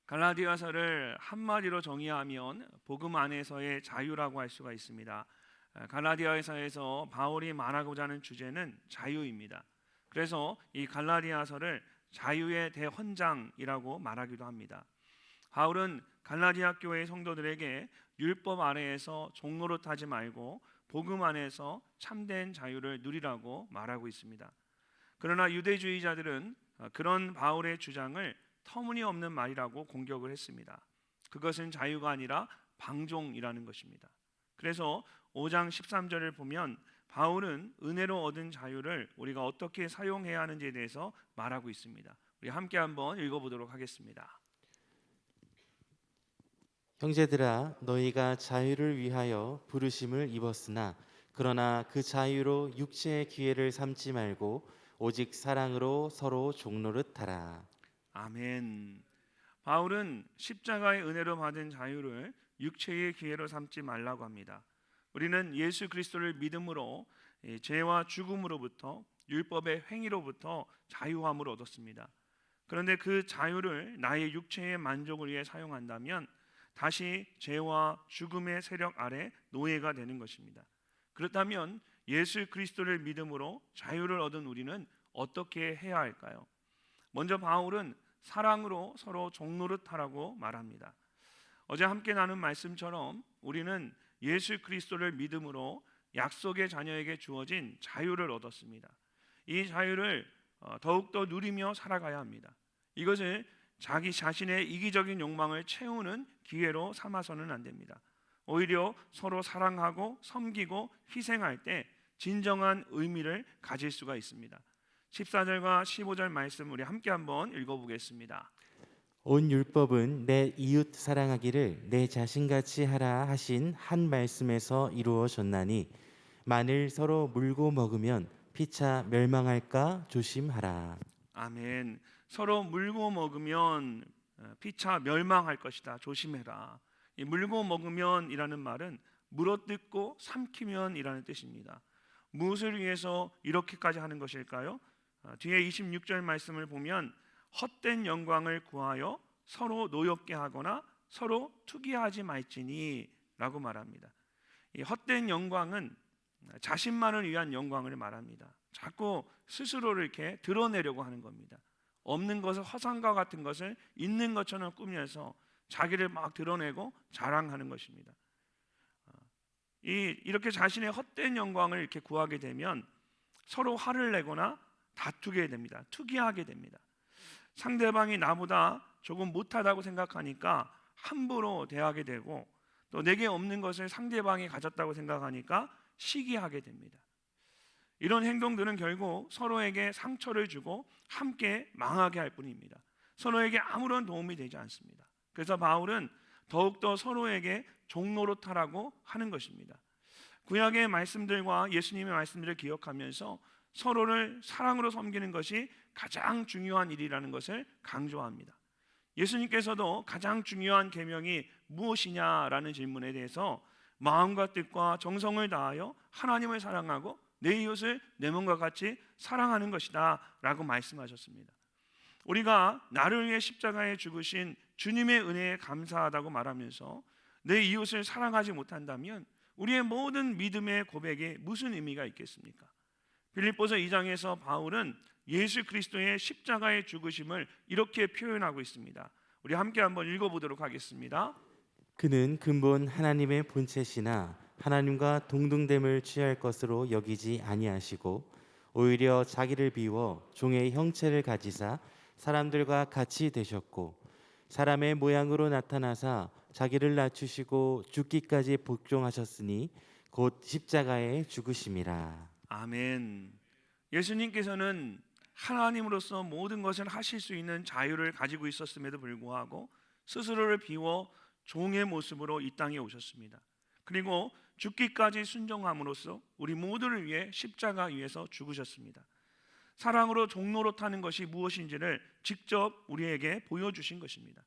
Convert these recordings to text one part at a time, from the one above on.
갈라디아서를 한마디로 정의하면 복음 안에서의 자유라고 할 수가 있습니다. 갈라디아서에서 바울이 말하고자 하는 주제는 자유입니다. 그래서 이 갈라디아서를 자유의 대헌장이라고 말하기도 합니다. 바울은 갈라디아 교회 성도들에게 율법 아래에서 종노릇하지 말고 복음 안에서 참된 자유를 누리라고 말하고 있습니다. 그러나 유대주의자들은 그런 바울의 주장을 터무니없는 말이라고 공격을 했습니다. 그것은 자유가 아니라 방종이라는 것입니다. 그래서 5장 13절을 보면 바울은 은혜로 얻은 자유를 우리가 어떻게 사용해야 하는지에 대해서 말하고 있습니다. 우리 함께 한번 읽어보도록 하겠습니다. 형제들아, 너희가 자유를 위하여 부르심을 입었으나 그러나 그 자유로 육체의 기회를 삼지 말고 오직 사랑으로 서로 종노릇하라. 아멘. 바울은 십자가의 은혜로 받은 자유를 육체의 기회로 삼지 말라고 합니다. 우리는 예수 그리스도를 믿음으로 죄와 죽음으로부터 율법의 행위로부터 자유함을 얻었습니다. 그런데 그 자유를 나의 육체의 만족을 위해 사용한다면 다시 죄와 죽음의 세력 아래 노예가 되는 것입니다. 그렇다면 예수 그리스도를 믿음으로 자유를 얻은 우리는 어떻게 해야 할까요? 먼저 바울은 사랑으로 서로 종노릇하라고 말합니다. 어제 함께 나눈 말씀처럼 우리는 예수 그리스도를 믿음으로 약속의 자녀에게 주어진 자유를 얻었습니다. 이 자유를 더욱더 누리며 살아가야 합니다. 이것을 자기 자신의 이기적인 욕망을 채우는 기회로 삼아서는 안 됩니다. 오히려 서로 사랑하고 섬기고 희생할 때 진정한 의미를 가질 수가 있습니다. 14절과 15절 말씀 우리 함께 한번 읽어보겠습니다. 온 율법은 내 이웃 사랑하기를 내 자신같이 하라 하신 한 말씀에서 이루어졌나니 만일 서로 물고 먹으면 피차 멸망할까 조심하라. 아멘. 서로 물고 먹으면 피차 멸망할 것이다. 조심해라. 이 물고 먹으면이라는 말은 물어뜯고 삼키면이라는 뜻입니다. 무엇을 위해서 이렇게까지 하는 것일까요? 뒤에 26절 말씀을 보면 헛된 영광을 구하여 서로 노엽게 하거나 서로 투기하지 말지니 라고 말합니다. 이 헛된 영광은 자신만을 위한 영광을 말합니다. 자꾸 스스로를 이렇게 드러내려고 하는 겁니다. 없는 것을 허상과 같은 것을 있는 것처럼 꾸며서 자기를 막 드러내고 자랑하는 것입니다. 이렇게 자신의 헛된 영광을 이렇게 구하게 되면 서로 화를 내거나 다투게 됩니다. 투기하게 됩니다. 상대방이 나보다 조금 못하다고 생각하니까 함부로 대하게 되고 또 내게 없는 것을 상대방이 가졌다고 생각하니까 시기하게 됩니다. 이런 행동들은 결국 서로에게 상처를 주고 함께 망하게 할 뿐입니다. 서로에게 아무런 도움이 되지 않습니다. 그래서 바울은 더욱더 서로에게 종노릇하라고 하는 것입니다. 구약의 말씀들과 예수님의 말씀들을 기억하면서 서로를 사랑으로 섬기는 것이 가장 중요한 일이라는 것을 강조합니다. 예수님께서도 가장 중요한 계명이 무엇이냐라는 질문에 대해서 마음과 뜻과 정성을 다하여 하나님을 사랑하고 내 이웃을 내 몸과 같이 사랑하는 것이다 라고 말씀하셨습니다. 우리가 나를 위해 십자가에 죽으신 주님의 은혜에 감사하다고 말하면서 내 이웃을 사랑하지 못한다면 우리의 모든 믿음의 고백에 무슨 의미가 있겠습니까? 빌립보서 2장에서 바울은 예수 그리스도의 십자가의 죽으심을 이렇게 표현하고 있습니다. 우리 함께 한번 읽어보도록 하겠습니다. 그는 근본 하나님의 본체시나 하나님과 동등됨을 취할 것으로 여기지 아니하시고 오히려 자기를 비워 종의 형체를 가지사 사람들과 같이 되셨고 사람의 모양으로 나타나사 자기를 낮추시고 죽기까지 복종하셨으니 곧 십자가에 죽으심이라. 아멘. 예수님께서는 하나님으로서 모든 것을 하실 수 있는 자유를 가지고 있었음에도 불구하고 스스로를 비워 종의 모습으로 이 땅에 오셨습니다. 그리고 죽기까지 순종함으로써 우리 모두를 위해 십자가 위에서 죽으셨습니다. 사랑으로 종노릇하는 것이 무엇인지를 직접 우리에게 보여주신 것입니다.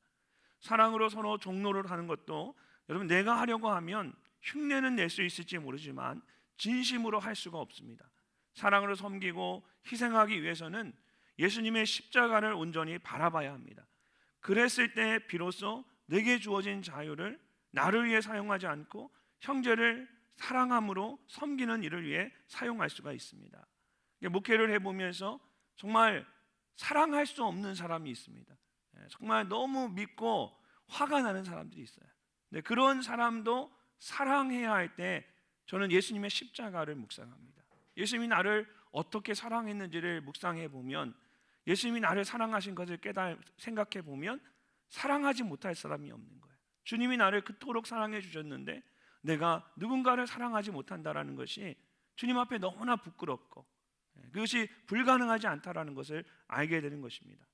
사랑으로 서로 종노릇하는 것도 여러분 내가 하려고 하면 흉내는 낼 수 있을지 모르지만 진심으로 할 수가 없습니다. 사랑으로 섬기고 희생하기 위해서는 예수님의 십자가를 온전히 바라봐야 합니다. 그랬을 때 비로소 내게 주어진 자유를 나를 위해 사용하지 않고 형제를 사랑함으로 섬기는 일을 위해 사용할 수가 있습니다. 목회를 해보면서 정말 사랑할 수 없는 사람이 있습니다. 정말 너무 믿고 화가 나는 사람들이 있어요. 근데 그런 사람도 사랑해야 할 때 저는 예수님의 십자가를 묵상합니다. 예수님이 나를 어떻게 사랑했는지를 묵상해 보면, 예수님이 나를 사랑하신 것을 생각해 보면 사랑하지 못할 사람이 없는 거예요. 주님이 나를 그토록 사랑해 주셨는데 내가 누군가를 사랑하지 못한다라는 것이 주님 앞에 너무나 부끄럽고 그것이 불가능하지 않다라는 것을 알게 되는 것입니다.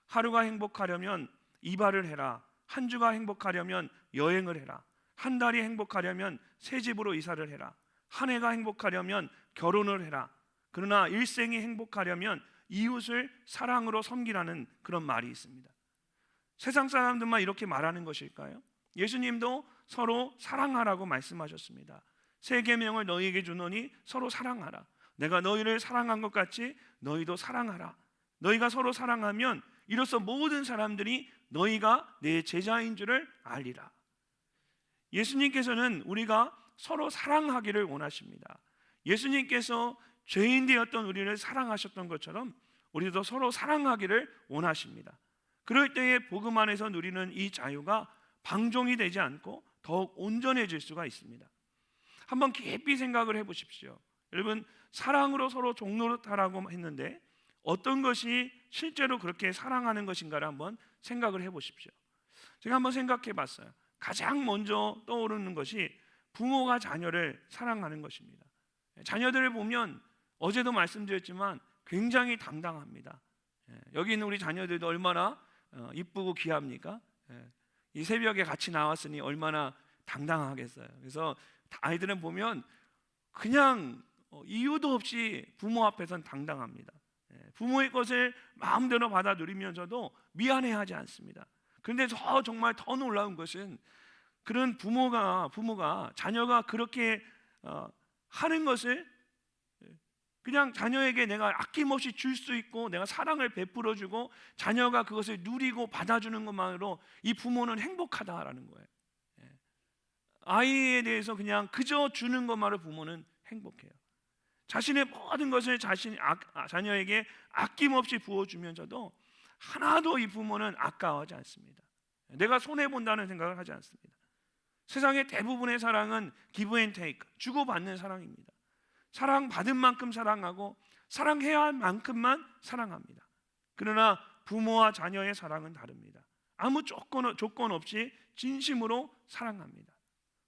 하루가 행복하려면 이발을 해라. 한 주가 행복하려면 여행을 해라. 한 달이 행복하려면 새 집으로 이사를 해라. 한 해가 행복하려면 결혼을 해라. 그러나 일생이 행복하려면 이웃을 사랑으로 섬기라는 그런 말이 있습니다. 세상 사람들만 이렇게 말하는 것일까요? 예수님도 서로 사랑하라고 말씀하셨습니다. 새 계명을 너희에게 주노니 서로 사랑하라. 내가 너희를 사랑한 것 같이 너희도 사랑하라. 너희가 서로 사랑하면 이로써 모든 사람들이 너희가 내 제자인 줄을 알리라. 예수님께서는 우리가 서로 사랑하기를 원하십니다. 예수님께서 죄인 되었던 우리를 사랑하셨던 것처럼 우리도 서로 사랑하기를 원하십니다. 그럴 때에 복음 안에서 누리는 이 자유가 방종이 되지 않고 더욱 온전해질 수가 있습니다. 한번 깊이 생각을 해보십시오. 여러분, 사랑으로 서로 종노릇하라고 했는데 어떤 것이 실제로 그렇게 사랑하는 것인가를 한번 생각을 해보십시오. 제가 한번 생각해 봤어요. 가장 먼저 떠오르는 것이 부모가 자녀를 사랑하는 것입니다. 자녀들을 보면 어제도 말씀드렸지만 굉장히 당당합니다. 여기 있는 우리 자녀들도 얼마나 이쁘고 귀합니까? 이 새벽에 같이 나왔으니 얼마나 당당하겠어요. 그래서 아이들은 보면 그냥 이유도 없이 부모 앞에서는 당당합니다. 부모의 것을 마음대로 받아 누리면서도 미안해하지 않습니다. 그런데 정말 더 놀라운 것은 그런 부모가 자녀가 그렇게 하는 것을 그냥 자녀에게 내가 아낌없이 줄 수 있고 내가 사랑을 베풀어주고 자녀가 그것을 누리고 받아주는 것만으로 이 부모는 행복하다라는 거예요. 아이에 대해서 그냥 그저 주는 것만으로 부모는 행복해요. 자신의 모든 것을 자녀에게 아낌없이 부어주면서도 하나도 이 부모는 아까워하지 않습니다. 내가 손해본다는 생각을 하지 않습니다. 세상의 대부분의 사랑은 give and take, 주고받는 사랑입니다. 사랑받은 만큼 사랑하고 사랑해야 할 만큼만 사랑합니다. 그러나 부모와 자녀의 사랑은 다릅니다. 아무 조건 없이 진심으로 사랑합니다.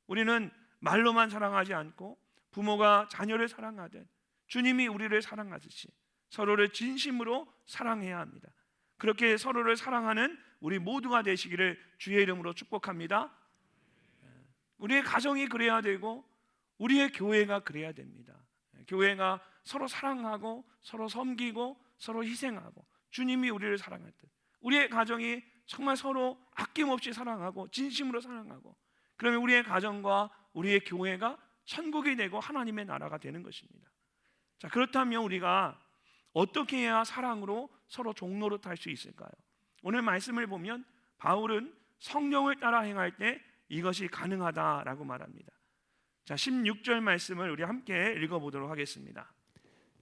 우리는 말로만 사랑하지 않고 부모가 자녀를 사랑하듯 주님이 우리를 사랑하듯이 서로를 진심으로 사랑해야 합니다. 그렇게 서로를 사랑하는 우리 모두가 되시기를 주의 이름으로 축복합니다. 우리의 가정이 그래야 되고 우리의 교회가 그래야 됩니다. 교회가 서로 사랑하고 서로 섬기고 서로 희생하고 주님이 우리를 사랑할 듯 우리의 가정이 정말 서로 아낌없이 사랑하고 진심으로 사랑하고 그러면 우리의 가정과 우리의 교회가 천국이 되고 하나님의 나라가 되는 것입니다. 자, 그렇다면 우리가 어떻게 해야 사랑으로 서로 종노릇할 수 있을까요? 오늘 말씀을 보면 바울은 성령을 따라 행할 때 이것이 가능하다라고 말합니다. 자, 16절 말씀을 우리 함께 읽어보도록 하겠습니다.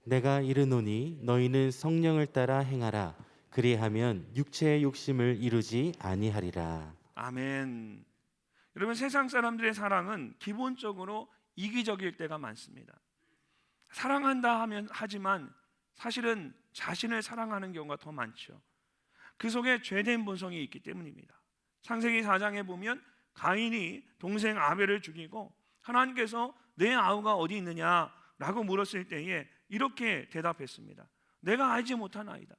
내가 이르노니 너희는 성령을 따라 행하라. 그리하면 육체의 욕심을 이루지 아니하리라. 아멘. 여러분, 세상 사람들의 사랑은 기본적으로 이기적일 때가 많습니다. 사랑한다 하지만 사실은 자신을 사랑하는 경우가 더 많죠. 그 속에 죄된 본성이 있기 때문입니다. 창세기 4장에 보면 가인이 동생 아벨을 죽이고 하나님께서 내 아우가 어디 있느냐라고 물었을 때에 이렇게 대답했습니다. 내가 알지 못한 아이다.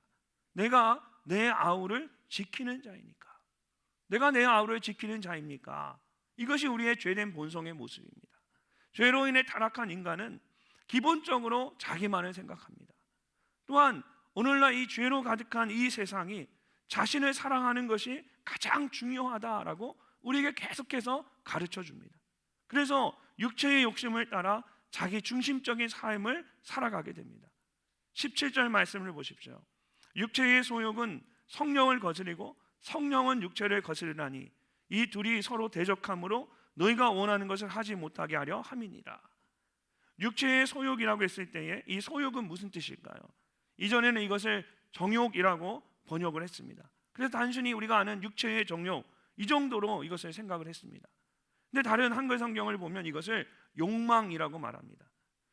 내가 내 아우를 지키는 자이니까. 내가 내 아우를 지키는 자입니까? 이것이 우리의 죄된 본성의 모습입니다. 죄로 인해 타락한 인간은 기본적으로 자기만을 생각합니다. 또한 오늘날 이 죄로 가득한 이 세상이 자신을 사랑하는 것이 가장 중요하다라고 우리에게 계속해서 가르쳐 줍니다. 그래서 육체의 욕심을 따라 자기 중심적인 삶을 살아가게 됩니다. 17절 말씀을 보십시오. 육체의 소욕은 성령을 거스리고 성령은 육체를 거스르나니 이 둘이 서로 대적함으로 너희가 원하는 것을 하지 못하게 하려 함이니라. 육체의 소욕이라고 했을 때에 이 소욕은 무슨 뜻일까요? 이전에는 이것을 정욕이라고 번역을 했습니다. 그래서 단순히 우리가 아는 육체의 정욕 이 정도로 이것을 생각을 했습니다. 근데 다른 한글 성경을 보면 이것을 욕망이라고 말합니다.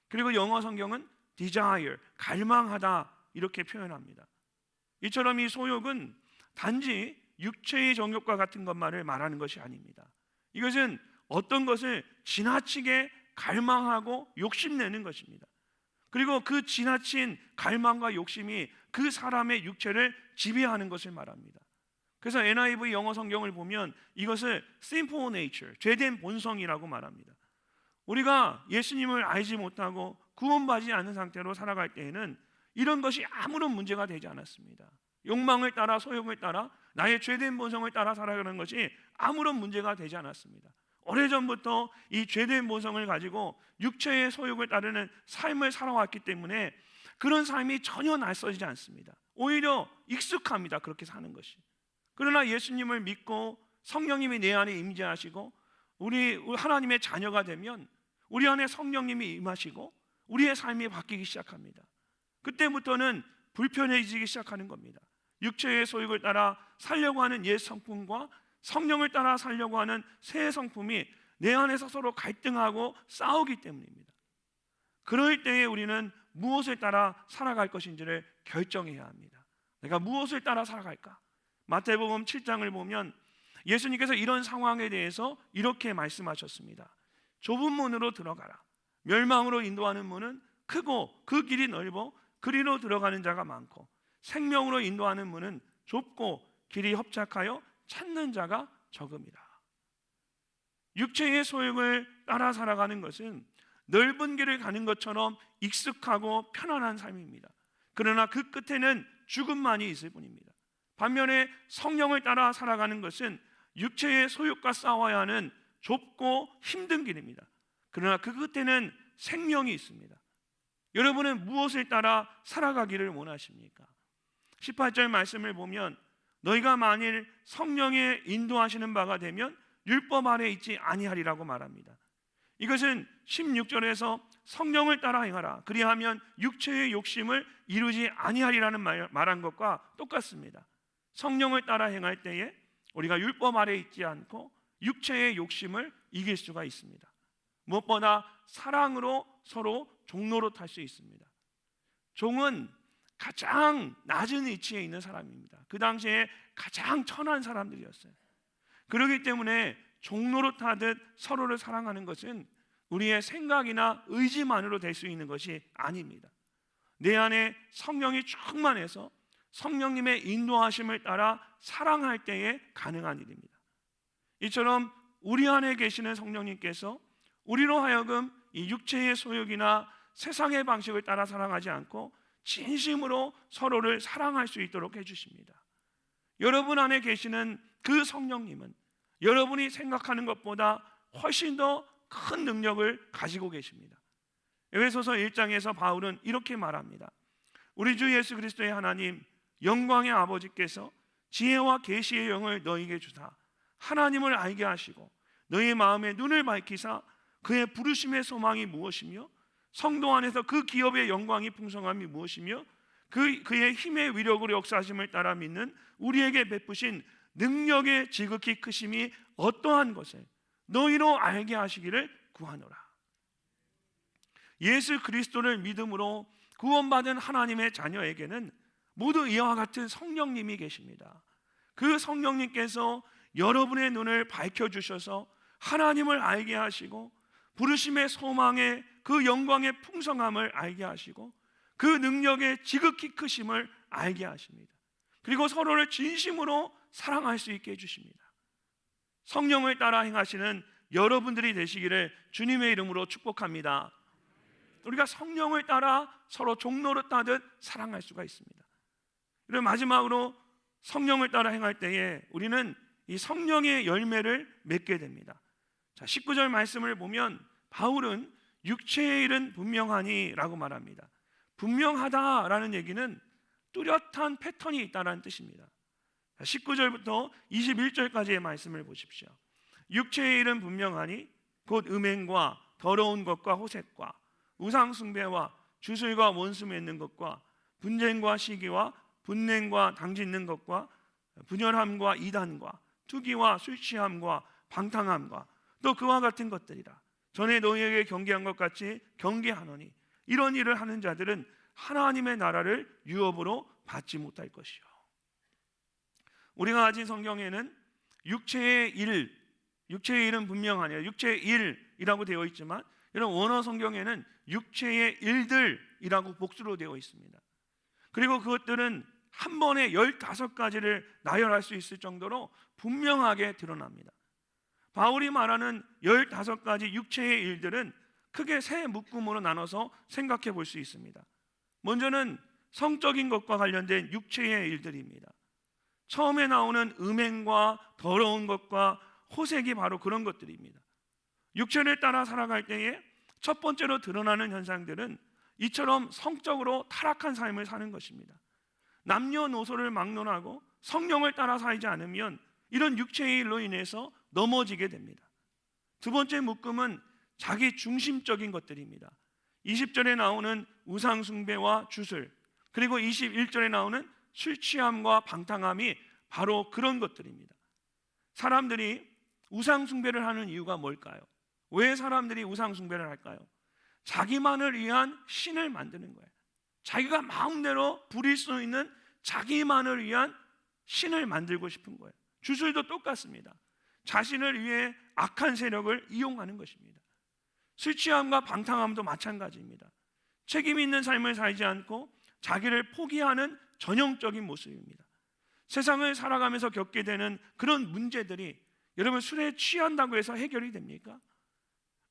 그리고 영어 성경은 desire, 갈망하다 이렇게 표현합니다. 이처럼 이 소욕은 단지 육체의 정욕과 같은 것만을 말하는 것이 아닙니다. 이것은 어떤 것을 지나치게 갈망하고 욕심내는 것입니다. 그리고 그 지나친 갈망과 욕심이 그 사람의 육체를 지배하는 것을 말합니다. 그래서 NIV 영어 성경을 보면 이것을 sinful nature, 죄된 본성이라고 말합니다. 우리가 예수님을 알지 못하고 구원받지 않은 상태로 살아갈 때에는 이런 것이 아무런 문제가 되지 않았습니다. 욕망을 따라 소욕을 따라 나의 죄된 본성을 따라 살아가는 것이 아무런 문제가 되지 않았습니다. 오래전부터 이 죄된 본성을 가지고 육체의 소욕을 따르는 삶을 살아왔기 때문에 그런 삶이 전혀 낯설지 않습니다. 오히려 익숙합니다. 그렇게 사는 것이. 그러나 예수님을 믿고 성령님이 내 안에 임재하시고 우리 하나님의 자녀가 되면 우리 안에 성령님이 임하시고 우리의 삶이 바뀌기 시작합니다. 그때부터는 불편해지기 시작하는 겁니다. 육체의 소욕을 따라 살려고 하는 옛 성품과 성령을 따라 살려고 하는 새 성품이 내 안에서 서로 갈등하고 싸우기 때문입니다. 그럴 때에 우리는 무엇을 따라 살아갈 것인지를 결정해야 합니다. 내가 무엇을 따라 살아갈까? 마태복음 7장을 보면 예수님께서 이런 상황에 대해서 이렇게 말씀하셨습니다. 좁은 문으로 들어가라. 멸망으로 인도하는 문은 크고 그 길이 넓어 그리로 들어가는 자가 많고 생명으로 인도하는 문은 좁고 길이 협착하여 찾는 자가 적음이라. 육체의 소욕을 따라 살아가는 것은 넓은 길을 가는 것처럼 익숙하고 편안한 삶입니다. 그러나 그 끝에는 죽음만이 있을 뿐입니다. 반면에 성령을 따라 살아가는 것은 육체의 소욕과 싸워야 하는 좁고 힘든 길입니다. 그러나 그 끝에는 생명이 있습니다. 여러분은 무엇을 따라 살아가기를 원하십니까? 18절 말씀을 보면 너희가 만일 성령의 인도하시는 바가 되면 율법 아래 있지 아니하리라고 말합니다. 이것은 16절에서 성령을 따라 행하라 그리하면 육체의 욕심을 이루지 아니하리라는 말한 것과 똑같습니다. 성령을 따라 행할 때에 우리가 율법 아래 있지 않고 육체의 욕심을 이길 수가 있습니다. 무엇보다 사랑으로 서로 종로로 탈 수 있습니다. 종은 가장 낮은 위치에 있는 사람입니다. 그 당시에 가장 천한 사람들이었어요. 그렇기 때문에 종로로 타듯 서로를 사랑하는 것은 우리의 생각이나 의지만으로 될 수 있는 것이 아닙니다. 내 안에 성령이 충만해서 성령님의 인도하심을 따라 사랑할 때에 가능한 일입니다. 이처럼 우리 안에 계시는 성령님께서 우리로 하여금 이 육체의 소욕이나 세상의 방식을 따라 살아가지 않고 진심으로 서로를 사랑할 수 있도록 해주십니다. 여러분 안에 계시는 그 성령님은 여러분이 생각하는 것보다 훨씬 더 큰 능력을 가지고 계십니다. 에베소서 1장에서 바울은 이렇게 말합니다. 우리 주 예수 그리스도의 하나님 영광의 아버지께서 지혜와 계시의 영을 너희에게 주사 하나님을 알게 하시고 너희 마음의 눈을 밝히사 그의 부르심의 소망이 무엇이며 성도 안에서 그 기업의 영광이 풍성함이 무엇이며 그의 힘의 위력으로 역사하심을 따라 믿는 우리에게 베푸신 능력의 지극히 크심이 어떠한 것을 너희로 알게 하시기를 구하노라. 예수 그리스도를 믿음으로 구원받은 하나님의 자녀에게는 모두 이와 같은 성령님이 계십니다. 그 성령님께서 여러분의 눈을 밝혀주셔서 하나님을 알게 하시고 부르심의 소망의 그 영광의 풍성함을 알게 하시고 그 능력의 지극히 크심을 알게 하십니다. 그리고 서로를 진심으로 사랑할 수 있게 해주십니다. 성령을 따라 행하시는 여러분들이 되시기를 주님의 이름으로 축복합니다. 우리가 성령을 따라 서로 종로를 따듯 사랑할 수가 있습니다. 그리고 마지막으로 성령을 따라 행할 때에 우리는 이 성령의 열매를 맺게 됩니다. 자, 19절 말씀을 보면 바울은 육체의 일은 분명하니 라고 말합니다. 분명하다라는 얘기는 뚜렷한 패턴이 있다는 뜻입니다. 19절부터 21절까지의 말씀을 보십시오. 육체의 일은 분명하니 곧 음행과 더러운 것과 호색과 우상 숭배와 주술과 원수 맺는 것과 분쟁과 시기와 분냉과 당짓는 것과 분열함과 이단과 투기와 술 취함과 방탕함과 또 그와 같은 것들이라. 전에 너희에게 경계한 것 같이 경계하노니 이런 일을 하는 자들은 하나님의 나라를 유업으로 받지 못할 것이요. 우리가 가진 성경에는 육체의 일은 분명하네요. 육체의 일이라고 되어 있지만 이런 원어 성경에는 육체의 일들이라고 복수로 되어 있습니다. 그리고 그것들은 한 번에 15가지를 나열할 수 있을 정도로 분명하게 드러납니다. 바울이 말하는 15가지 육체의 일들은 크게 세 묶음으로 나눠서 생각해 볼 수 있습니다. 먼저는 성적인 것과 관련된 육체의 일들입니다. 처음에 나오는 음행과 더러운 것과 호색이 바로 그런 것들입니다. 육체를 따라 살아갈 때에 첫 번째로 드러나는 현상들은 이처럼 성적으로 타락한 삶을 사는 것입니다. 남녀노소를 막론하고 성령을 따라 살지 않으면 이런 육체의 일로 인해서 넘어지게 됩니다. 두 번째 묶음은 자기 중심적인 것들입니다. 20절에 나오는 우상 숭배와 주술, 그리고 21절에 나오는 술 취함과 방탕함이 바로 그런 것들입니다. 사람들이 우상 숭배를 하는 이유가 뭘까요? 왜 사람들이 우상 숭배를 할까요? 자기만을 위한 신을 만드는 거예요. 자기가 마음대로 부릴 수 있는 자기만을 위한 신을 만들고 싶은 거예요. 주술도 똑같습니다. 자신을 위해 악한 세력을 이용하는 것입니다. 술 취함과 방탕함도 마찬가지입니다. 책임 있는 삶을 살지 않고 자기를 포기하는 전형적인 모습입니다. 세상을 살아가면서 겪게 되는 그런 문제들이 여러분 술에 취한다고 해서 해결이 됩니까?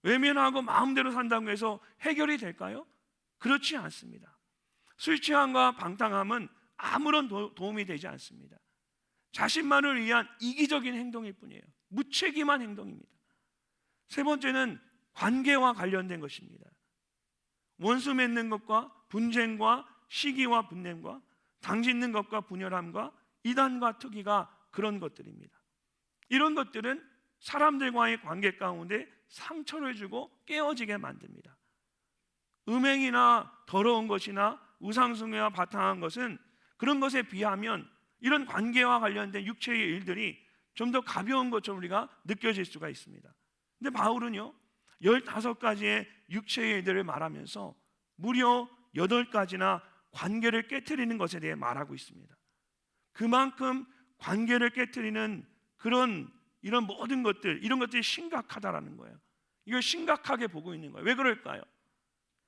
외면하고 마음대로 산다고 해서 해결이 될까요? 그렇지 않습니다. 술 취함과 방탕함은 아무런 도움이 되지 않습니다. 자신만을 위한 이기적인 행동일 뿐이에요. 무책임한 행동입니다. 세 번째는 관계와 관련된 것입니다. 원수 맺는 것과 분쟁과 시기와 분냄과 당짓는 것과 분열함과 이단과 투기가 그런 것들입니다. 이런 것들은 사람들과의 관계 가운데 상처를 주고 깨어지게 만듭니다. 음행이나 더러운 것이나 우상숭배와 바탕한 것은 그런 것에 비하면 이런 관계와 관련된 육체의 일들이 좀 더 가벼운 것처럼 우리가 느껴질 수가 있습니다. 근데 바울은요 15가지의 육체의 일들을 말하면서 무려 8가지나 관계를 깨트리는 것에 대해 말하고 있습니다. 그만큼 관계를 깨트리는 이런 모든 것들, 이런 것들이 심각하다라는 거예요. 이걸 심각하게 보고 있는 거예요. 왜 그럴까요?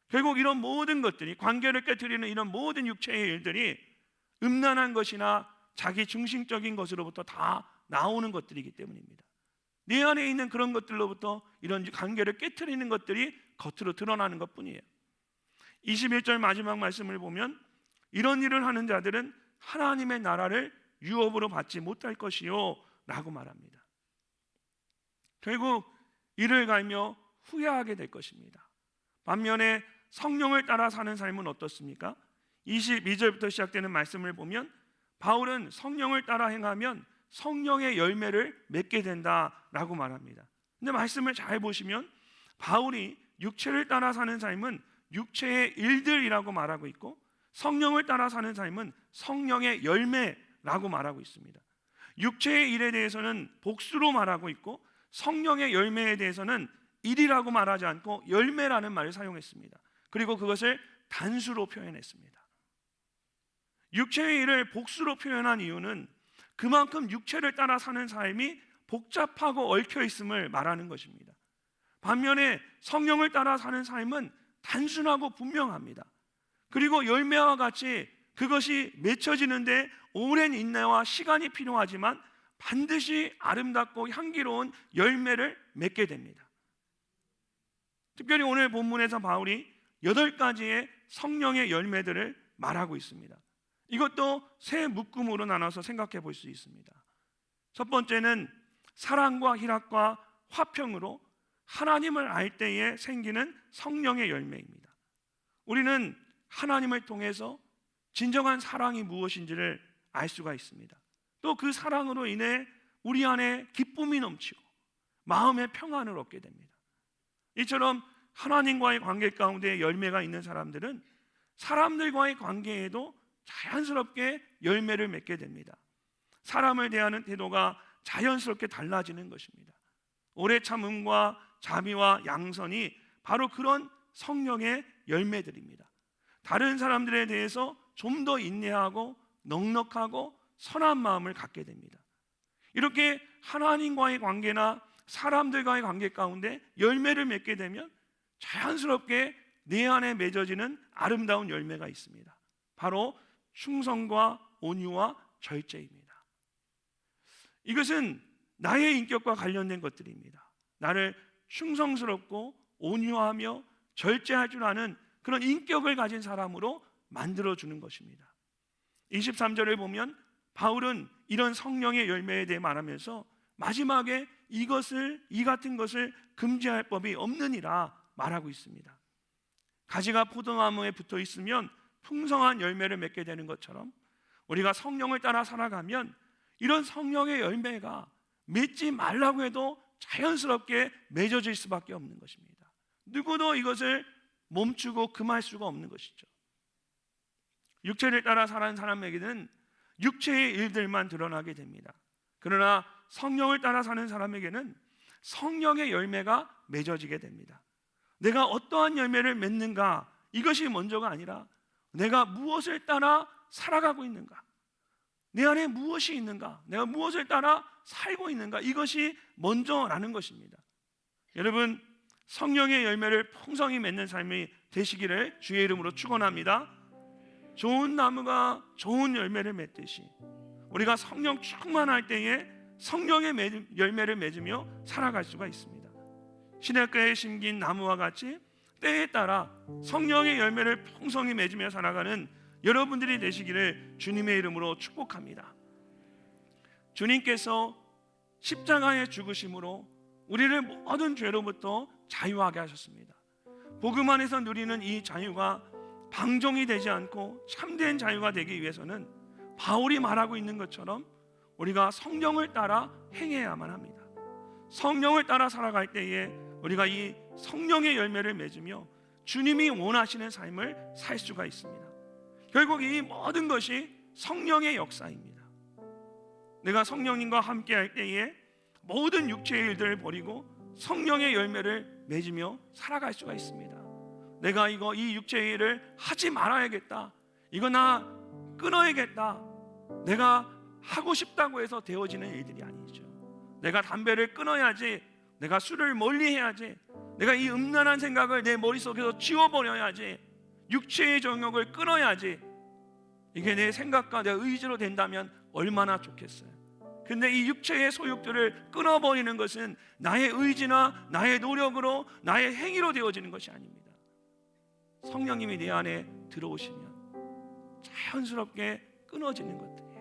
결국 이런 모든 것들이, 관계를 깨트리는 이런 모든 육체의 일들이 음란한 것이나 자기 중심적인 것으로부터 다 나오는 것들이기 때문입니다. 내 안에 있는 그런 것들로부터 이런 관계를 깨트리는 것들이 겉으로 드러나는 것뿐이에요. 21절 마지막 말씀을 보면 이런 일을 하는 자들은 하나님의 나라를 유업으로 받지 못할 것이요 라고 말합니다. 결국 이를 갈며 후회하게 될 것입니다. 반면에 성령을 따라 사는 삶은 어떻습니까? 22절부터 시작되는 말씀을 보면 바울은 성령을 따라 행하면 성령의 열매를 맺게 된다라고 말합니다. 근데 말씀을 잘 보시면 바울이 육체를 따라 사는 삶은 육체의 일들이라고 말하고 있고 성령을 따라 사는 삶은 성령의 열매라고 말하고 있습니다. 육체의 일에 대해서는 복수로 말하고 있고 성령의 열매에 대해서는 일이라고 말하지 않고 열매라는 말을 사용했습니다. 그리고 그것을 단수로 표현했습니다. 육체의 일을 복수로 표현한 이유는 그만큼 육체를 따라 사는 삶이 복잡하고 얽혀 있음을 말하는 것입니다. 반면에 성령을 따라 사는 삶은 단순하고 분명합니다. 그리고 열매와 같이 그것이 맺혀지는데 오랜 인내와 시간이 필요하지만 반드시 아름답고 향기로운 열매를 맺게 됩니다. 특별히 오늘 본문에서 바울이 8가지의 성령의 열매들을 말하고 있습니다. 이것도 세 묶음으로 나눠서 생각해 볼 수 있습니다. 첫 번째는 사랑과 희락과 화평으로 하나님을 알 때에 생기는 성령의 열매입니다. 우리는 하나님을 통해서 진정한 사랑이 무엇인지를 알 수가 있습니다. 또 그 사랑으로 인해 우리 안에 기쁨이 넘치고 마음의 평안을 얻게 됩니다. 이처럼 하나님과의 관계 가운데 열매가 있는 사람들은 사람들과의 관계에도 자연스럽게 열매를 맺게 됩니다. 사람을 대하는 태도가 자연스럽게 달라지는 것입니다. 오래 참음과 자비와 양선이 바로 그런 성령의 열매들입니다. 다른 사람들에 대해서 좀 더 인내하고 넉넉하고 선한 마음을 갖게 됩니다. 이렇게 하나님과의 관계나 사람들과의 관계 가운데 열매를 맺게 되면 자연스럽게 내 안에 맺어지는 아름다운 열매가 있습니다. 바로 충성과 온유와 절제입니다. 이것은 나의 인격과 관련된 것들입니다. 나를 충성스럽고 온유하며 절제할 줄 아는 그런 인격을 가진 사람으로 만들어주는 것입니다. 23절을 보면 바울은 이런 성령의 열매에 대해 말하면서 마지막에 이 같은 것을 금지할 법이 없느니라 말하고 있습니다. 가지가 포도나무에 붙어 있으면 풍성한 열매를 맺게 되는 것처럼 우리가 성령을 따라 살아가면 이런 성령의 열매가 맺지 말라고 해도 자연스럽게 맺어질 수밖에 없는 것입니다. 누구도 이것을 멈추고 금할 수가 없는 것이죠. 육체를 따라 사는 사람에게는 육체의 일들만 드러나게 됩니다. 그러나 성령을 따라 사는 사람에게는 성령의 열매가 맺어지게 됩니다. 내가 어떠한 열매를 맺는가, 이것이 먼저가 아니라 내가 무엇을 따라 살아가고 있는가, 내 안에 무엇이 있는가, 내가 무엇을 따라 살고 있는가, 이것이 먼저라는 것입니다. 여러분, 성령의 열매를 풍성히 맺는 삶이 되시기를 주의 이름으로 축원합니다. 좋은 나무가 좋은 열매를 맺듯이 우리가 성령 충만할 때에 성령의 열매를 맺으며 살아갈 수가 있습니다. 시냇가에 심긴 나무와 같이 때에 따라 성령의 열매를 풍성히 맺으며 살아가는 여러분들이 되시기를 주님의 이름으로 축복합니다. 주님께서 십자가의 죽으심으로 우리를 모든 죄로부터 자유하게 하셨습니다. 복음 안에서 누리는 이 자유가 방종이 되지 않고 참된 자유가 되기 위해서는 바울이 말하고 있는 것처럼 우리가 성령을 따라 행해야만 합니다. 성령을 따라 살아갈 때에 우리가 이 성령의 열매를 맺으며 주님이 원하시는 삶을 살 수가 있습니다. 결국 이 모든 것이 성령의 역사입니다. 내가 성령님과 함께 할 때에 모든 육체의 일들을 버리고 성령의 열매를 맺으며 살아갈 수가 있습니다. 내가 이 육체의 일을 하지 말아야겠다, 이거 나 끊어야겠다, 내가 하고 싶다고 해서 되어지는 일들이 아니죠. 내가 담배를 끊어야지, 내가 술을 멀리해야지, 내가 이 음란한 생각을 내 머릿속에서 지워버려야지, 육체의 정욕을 끊어야지, 이게 내 생각과 내 의지로 된다면 얼마나 좋겠어요. 근데 이 육체의 소욕들을 끊어버리는 것은 나의 의지나 나의 노력으로, 나의 행위로 되어지는 것이 아닙니다. 성령님이 내 안에 들어오시면 자연스럽게 끊어지는 것들이에요.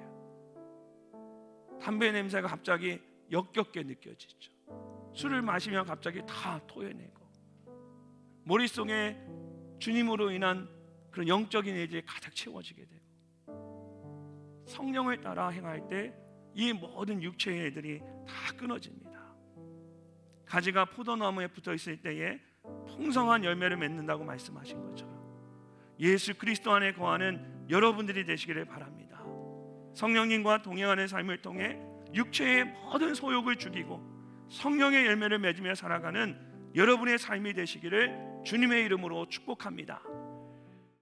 담배 냄새가 갑자기 역겹게 느껴지죠. 술을 마시면 갑자기 다 토해내고, 머릿속에 주님으로 인한 그런 영적인 일들이 가득 채워지게 되고, 성령을 따라 행할 때 이 모든 육체의 일들이 다 끊어집니다. 가지가 포도나무에 붙어 있을 때에 풍성한 열매를 맺는다고 말씀하신 것처럼 예수 그리스도 안에 거하는 여러분들이 되시기를 바랍니다. 성령님과 동행하는 삶을 통해 육체의 모든 소욕을 죽이고 성령의 열매를 맺으며 살아가는 여러분의 삶이 되시기를 주님의 이름으로 축복합니다.